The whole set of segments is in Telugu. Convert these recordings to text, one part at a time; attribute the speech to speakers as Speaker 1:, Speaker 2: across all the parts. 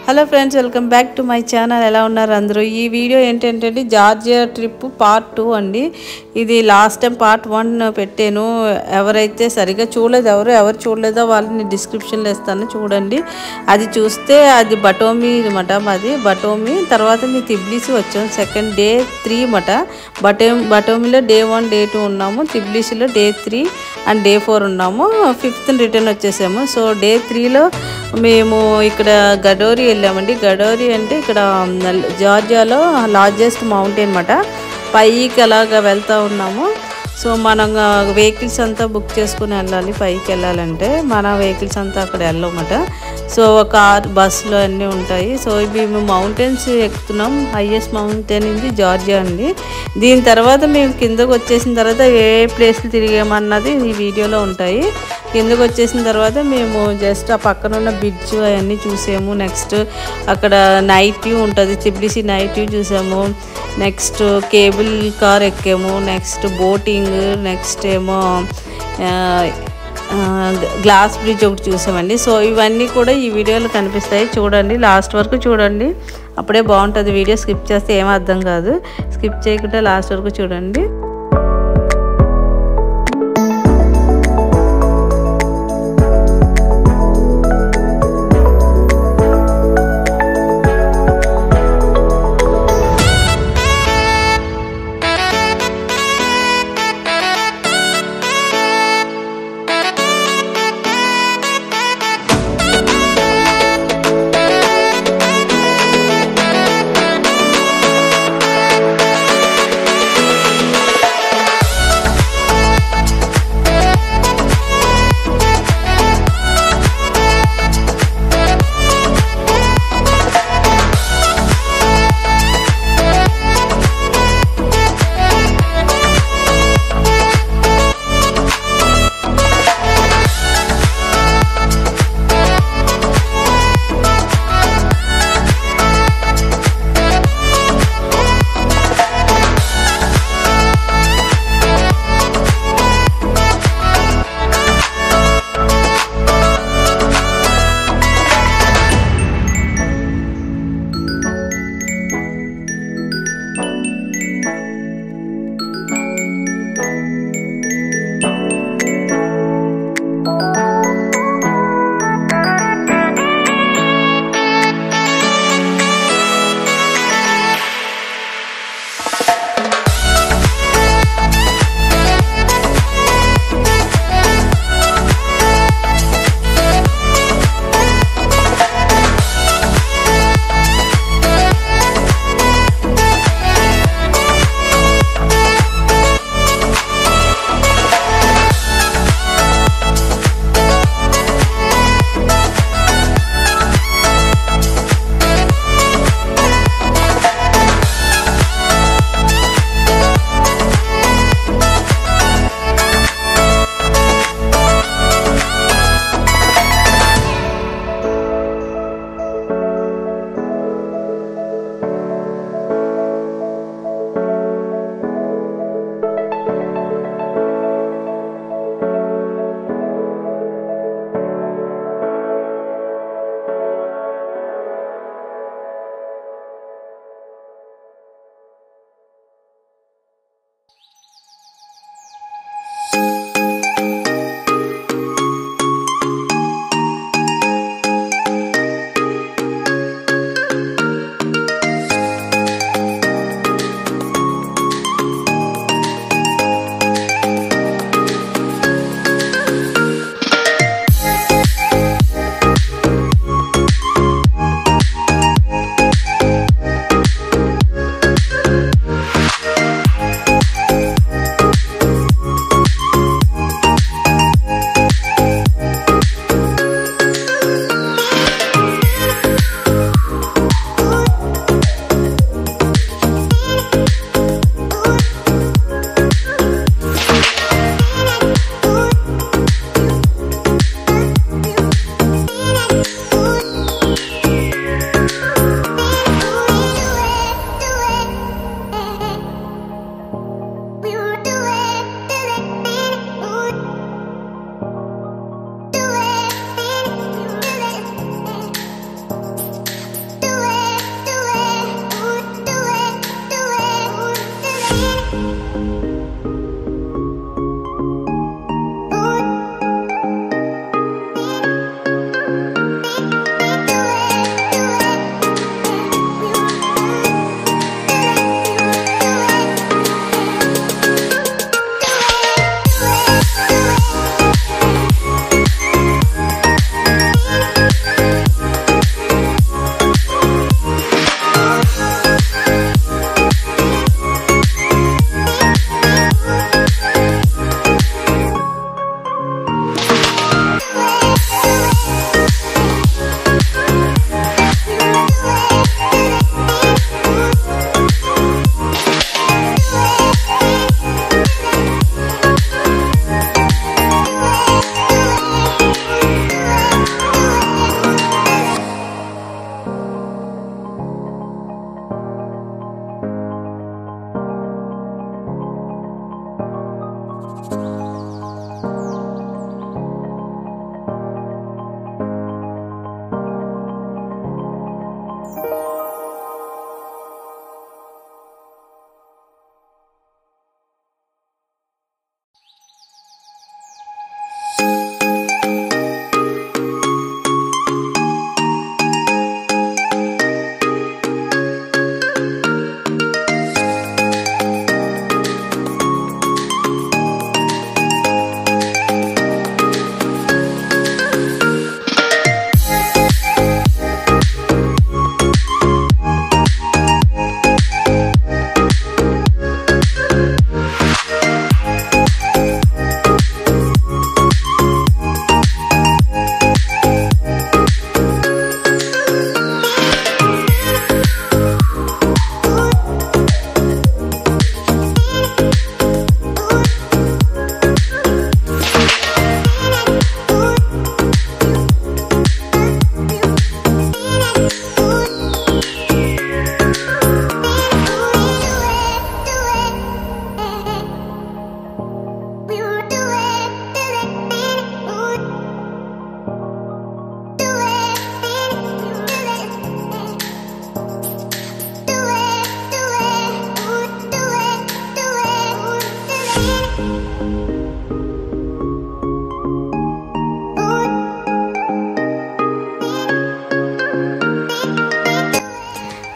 Speaker 1: Hello friends, welcome back to my channel. ఎలా ఉన్నారు అందరూ? ఈ వీడియో ఏంటంటే జార్జియా ట్రిప్ పార్ట్ 2 అండి. ఇది లాస్ట్ టైం పార్ట్ 1 పెట్టాను. ఎవరైతే సరిగ్గా చూడలేదు, ఎవరు చూడలేదో వాళ్ళని డిస్క్రిప్షన్లో ఇస్తాను, చూడండి. అది చూస్తే అది బటోమి అనమాట. మాది బటోమి. తర్వాత మీ తిబ్లిసి వచ్చాము. సెకండ్ డే 3 అన్నమాట. బటోమిలో డే 1 డే 2 ఉన్నాము. తిబ్లిసిలో డే 3 అండ్ డే 4 ఉన్నాము. 5th రిటర్న్ వచ్చేసాము. సో డే 3లో మేము ఇక్కడ గడోరి వెళ్ళామండి. గడోరి అంటే ఇక్కడ జార్జియాలో లార్జెస్ట్ మౌంటైన్ అన్నమాట. పైకి అలాగా వెళ్తూ ఉన్నాము. సో మనం వెహికల్స్ అంతా బుక్ చేసుకుని వెళ్ళాలి. పైకి వెళ్ళాలంటే మన వెహికల్స్ అంతా అక్కడ వెళ్ళమన్నమాట. సో కార్ బస్సులో అన్నీ ఉంటాయి. సో మేము మౌంటైన్స్ ఎక్కుతున్నాం. హైయెస్ట్ మౌంటైన్ ఇది జార్జియా అండి. దీని తర్వాత మేము కిందకు వచ్చేసిన తర్వాత ఏ ప్లేస్లు తిరిగామన్నది ఈ వీడియోలో ఉంటాయి. కిందకు వచ్చేసిన తర్వాత మేము జస్ట్ ఆ పక్కన ఉన్న బ్రిడ్జ్ అవన్నీ చూసాము. నెక్స్ట్ అక్కడ నైట్ వ్యూ ఉంటుంది. తిబ్లిసి నైట్ వ్యూ చూసాము. నెక్స్ట్ కేబుల్ కార్ ఎక్కాము. నెక్స్ట్ బోటింగ్, నెక్స్ట్ ఏమో గ్లాస్ బ్రిడ్జ్ ఒకటి చూసామండి. సో ఇవన్నీ కూడా ఈ వీడియోలో కనిపిస్తాయి, చూడండి. లాస్ట్ వరకు చూడండి, అప్పుడే బాగుంటుంది వీడియో. స్కిప్ చేస్తే ఏం అర్థం కాదు. స్కిప్ చేయకుండా లాస్ట్ వరకు చూడండి.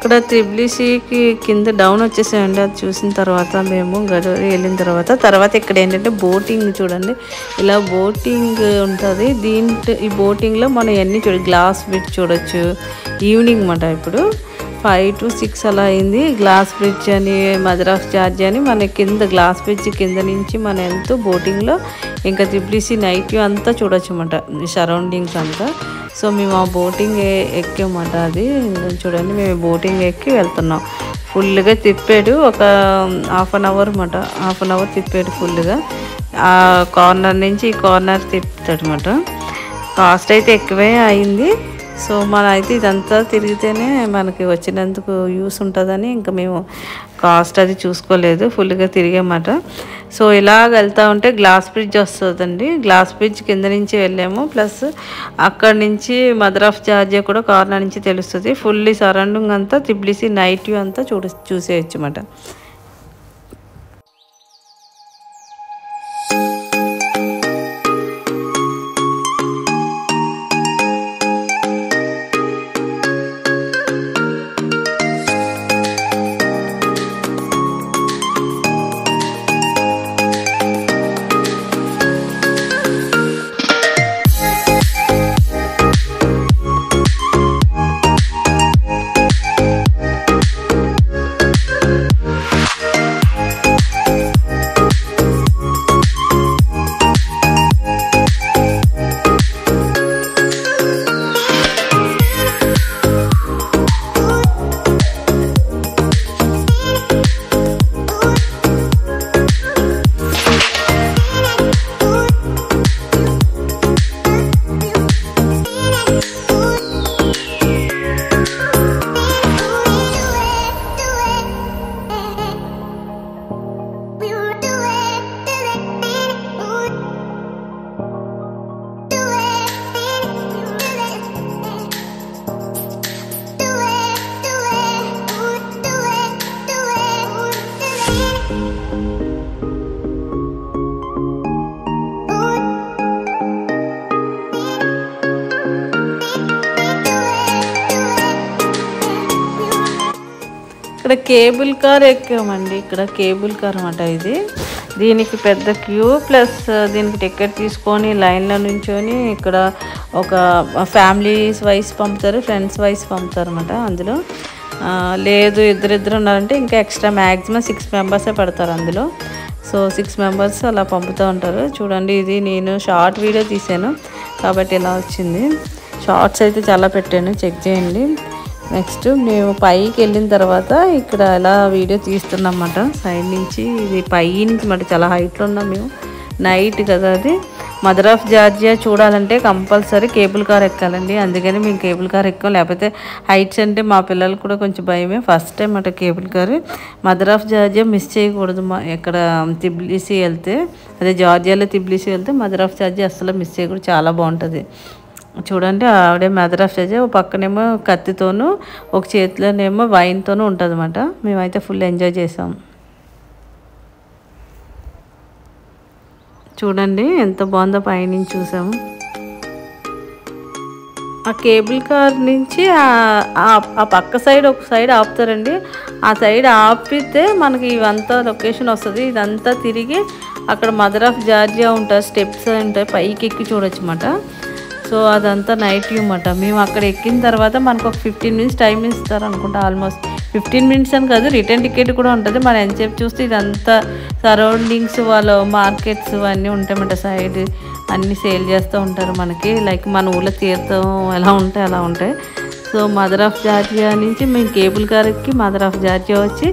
Speaker 1: అక్కడ త్రిబులిసికి కింద డౌన్ వచ్చేసామండి. అది చూసిన తర్వాత మేము గడవరి వెళ్ళిన తర్వాత ఇక్కడ ఏంటంటే బోటింగ్ చూడండి. ఇలా బోటింగ్ ఉంటుంది. ఈ బోటింగ్లో మనం ఎన్ని గ్లాస్ బ్రిడ్జ్ చూడొచ్చు. ఈవినింగ్ అన్నమాట. ఇప్పుడు 5 to 6 అలా అయింది. గ్లాస్ బ్రిడ్జ్ అని మదర్ ఆఫ్ జార్జియా అని మన కింద గ్లాస్ బ్రిడ్జ్ కింద నుంచి మనం ఎంతో బోటింగ్లో ఇంకా త్రిబులిసి నైట్ వ్యూ అంతా చూడొచ్చు అన్నమాట. సరౌండింగ్స్ అంతా. సో మేము ఆ బోటింగ్ ఎక్కామన్నమాట. అది చూడండి, మేము బోటింగ్ ఎక్కి వెళ్తున్నాం. ఫుల్గా తిప్పాడు. ఒక హాఫ్ అన్ అవర్ అన్నమాట. హాఫ్ అన్ అవర్ తిప్పాడు ఫుల్గా. ఆ కార్నర్ నుంచి ఈ కార్నర్ తిప్పుతాడు అన్నమాట. కాస్ట్ అయితే ఎక్కువే అయింది. సో మనం అయితే ఇదంతా తిరిగితేనే మనకి వచ్చినందుకు యూస్ ఉంటుందని ఇంకా మేము కాస్ట్ అది చూసుకోలేదు. ఫుల్గా తిరిగామన్నమాట. సో ఇలాగ వెళ్తూ ఉంటే గ్లాస్ బ్రిడ్జ్ వస్తుందండి. గ్లాస్ బ్రిడ్జ్ కింద నుంచి వెళ్ళాము. ప్లస్ అక్కడి నుంచి మదర్ ఆఫ్ జార్జియా కూడా కార్నర్ నుంచి తెలుస్తుంది. ఫుల్లీ సరౌండింగ్ అంతా త్రిబులిసి నైట్ వ్యూ అంతా చూసేయచ్చు అన్నమాట. ఇక్కడ కేబుల్ కార్ ఎక్కామండి. ఇక్కడ కేబుల్ కార్ అన్నమాట. దీనికి పెద్ద క్యూ, ప్లస్ దీనికి టికెట్ తీసుకొని లైన్లో నుంచొని ఇక్కడ ఒక ఫ్యామిలీస్ వైస్ పంపుతారు, ఫ్రెండ్స్ వైస్ పంపుతారు అన్నమాట. అందులో లేదు ఇద్దరు ఉన్నారంటే ఇంకా ఎక్స్ట్రా మ్యాక్సిమం 6 మెంబర్సే పడతారు అందులో. సో 6 మెంబర్స్ అలా పంపుతూ ఉంటారు. చూడండి, ఇది నేను షార్ట్ వీడియో తీసాను కాబట్టి ఇలా వచ్చింది. షార్ట్స్ అయితే చాలా పెట్టాను, చెక్ చేయండి. నెక్స్ట్ మేము పైకి వెళ్ళిన తర్వాత ఇక్కడ ఎలా వీడియో తీస్తున్నామన్నమాట. సైడ్ నుంచి ఇది పై నుంచి మాట చాలా హైట్లో ఉన్నాం మేము. నైట్ కదా అది. మదర్ ఆఫ్ జార్జియా చూడాలంటే కంపల్సరీ కేబుల్ కార్ ఎక్కాలండి. అందుకని మేము కేబుల్ కార్ ఎక్కాం. లేకపోతే హైట్స్ అంటే మా పిల్లలకు కూడా కొంచెం భయమే. ఫస్ట్ టైం అట cable car. Mother of Georgia miss చేయకూడదు. ఎక్కడ త్రిబులిసి వెళ్తే, అదే జార్జియాలో త్రిబులిసి వెళ్తే మదర్ ఆఫ్ జార్జియా అస్సలు మిస్ చేయకూడదు. చాలా బాగుంటుంది. చూడండి, ఆవిడే మదర్ ఆఫ్ జార్జియా. ఒక పక్కనేమో కత్తితోనూ, ఒక చేతిలోనేమో వైన్తోనూ ఉంటుంది అన్నమాట. మేమైతే ఫుల్ ఎంజాయ్ చేసాం. చూడండి ఎంత బాగుందో పైనుంచి చూసాము. ఆ కేబుల్ కార్ నుంచి ఆ పక్క సైడ్ ఒక సైడ్ ఆపుతారండి. ఆ సైడ్ ఆపితే మనకి ఇవంతా లొకేషన్ వస్తుంది. ఇదంతా తిరిగి అక్కడ మదర్ ఆఫ్ జార్జియా ఉంటారు, స్టెప్స్ ఉంటాయి, పైకి ఎక్కి చూడొచ్చు అన్నమాట. సో అదంతా నైట్ వ్యూ అన్నమాట. మేము అక్కడ ఎక్కిన తర్వాత మనకు ఒక 15 మినిట్స్ టైం ఇస్తారు అనుకుంటా. ఆల్మోస్ట్ 15 మినిట్స్ అని కాదు, రిటర్న్ టికెట్ కూడా ఉంటుంది. మనం ఎంతసేపు చూస్తే ఇదంతా సరౌండింగ్స్, వాళ్ళ మార్కెట్స్ అన్నీ ఉంటాయన్నమాట. సైడ్ అన్నీ సేల్ చేస్తూ ఉంటారు మనకి. లైక్ మన ఊళ్ళో తీర్థం ఎలా ఉంటాయి అలా ఉంటాయి. సో మదర్ ఆఫ్ జార్జియా నుంచి మేము కేబుల్ కార్ ఎక్కి మదర్ ఆఫ్ జార్జియా వచ్చి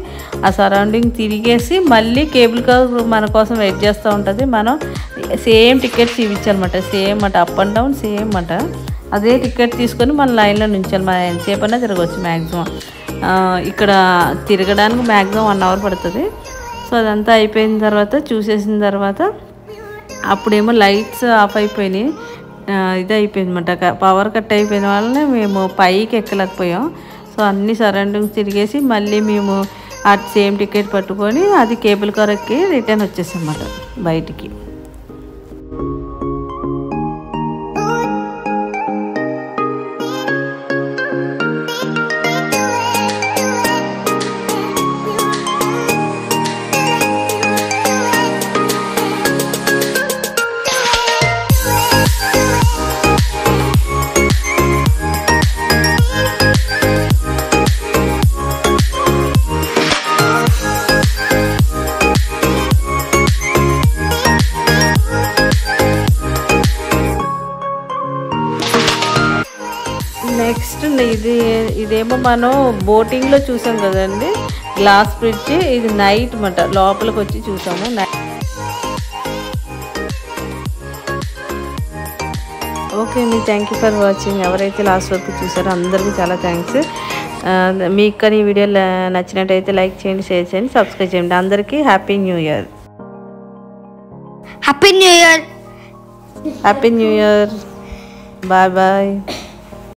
Speaker 1: ఆ సరౌండింగ్ తిరిగేసి మళ్ళీ కేబుల్ కార్ మన కోసం వెయిట్ చేస్తూ ఉంటుంది. మనం సేమ్ టికెట్స్ ఇవ్వాలన్నమాట. సేమ్ అట, అప్ అండ్ డౌన్ సేమ్ అట. అదే టికెట్ తీసుకొని మన లైన్లో నుంచాలి. మనం ఎంతసేపు అయినా తిరగవచ్చు మ్యాక్సిమం. ఇక్కడ తిరగడానికి మ్యాక్సిమం 1 అవర్ పడుతుంది. సో అదంతా అయిపోయిన తర్వాత చూసేసిన తర్వాత అప్పుడేమో లైట్స్ ఆఫ్ అయిపోయినాయి. ఇది అయిపోయింది అన్నమాట. పవర్ కట్ అయిపోయిన వల్లనే మేము పైకి ఎక్కలేకపోయాం. సో అన్ని సరౌండింగ్స్ తిరిగేసి మళ్ళీ మేము ఆ సేమ్ టికెట్ పట్టుకొని అది కేబుల్ కార్ ఎక్కి రిటర్న్ వచ్చేసాం అన్నమాట బయటికి. నెక్స్ట్ ఇదేమో మనం బోటింగ్లో చూసాం కదండి, గ్లాస్ బ్రిడ్జ్. ఇది నైట్ మాట, లోపలికి వచ్చి చూసాము. ఓకే అండి, థ్యాంక్ యూ ఫర్ వాచింగ్. ఎవరైతే లాస్ట్ వరకు చూసారో అందరికీ చాలా థ్యాంక్స్. మీకు కానీ ఈ వీడియో నచ్చినట్టయితే లైక్ చేయండి, షేర్ చేయండి, సబ్స్క్రైబ్ చేయండి. అందరికీ happy new year.
Speaker 2: Happy new year.
Speaker 1: Happy new year. Bye bye.